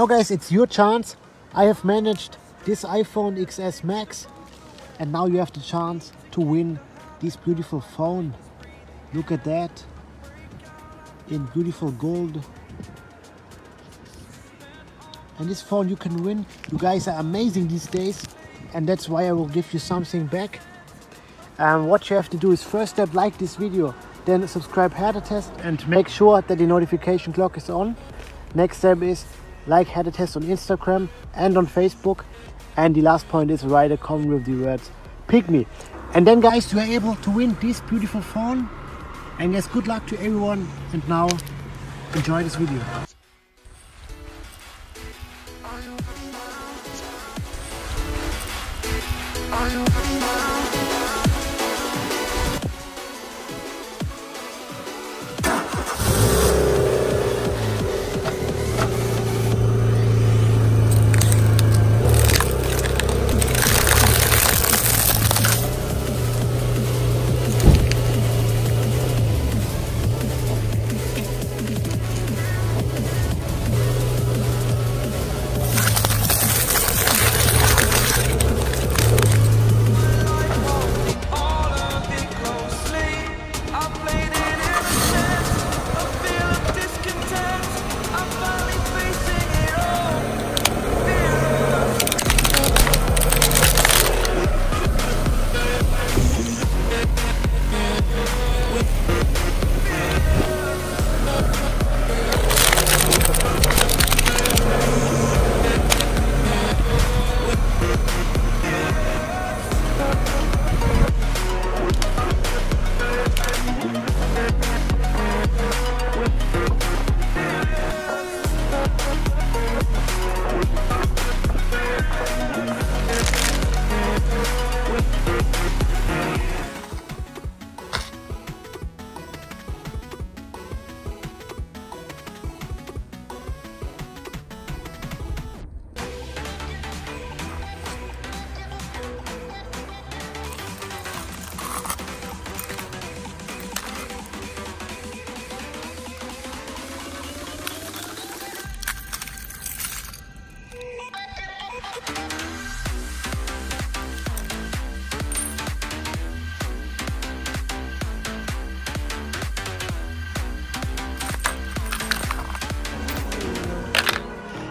Now guys, it's your chance. I have managed this iPhone XS Max, and now you have the chance to win this beautiful phone. Look at that, in beautiful gold. And this phone you can win. You guys are amazing these days, and that's why I will give you something back. What you have to do is, first step, like this video, then subscribe HerderTest and make sure that the notification clock is on. Next step is like HerderTest on Instagram and on Facebook. And the last point is write a comment with the words "pick me." And then guys, you are able to win this beautiful phone. And yes, good luck to everyone. And now enjoy this video.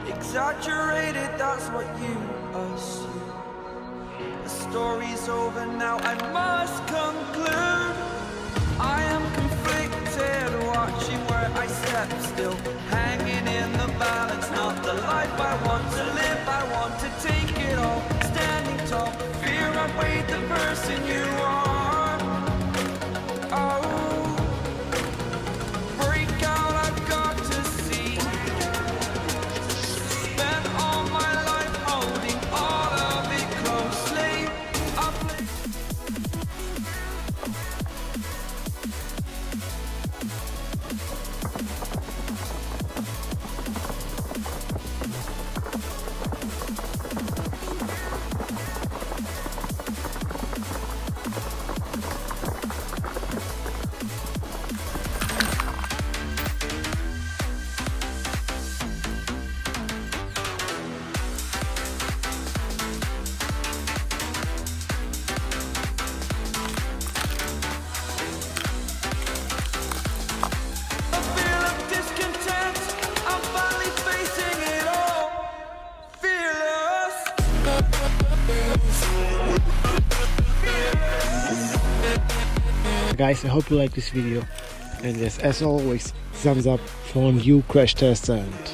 Exaggerated, that's what you assume. The story's over now, I must conclude. I am conflicted, watching where I step still, hanging in the balance, not the life I want to live. I want to take it all, standing tall, fear outweighed the person you are. Oh, break out, I've got to see. Spent all my life holding all of it closely. Guys, I hope you like this video, and yes, as always, thumbs up for new crash tester, and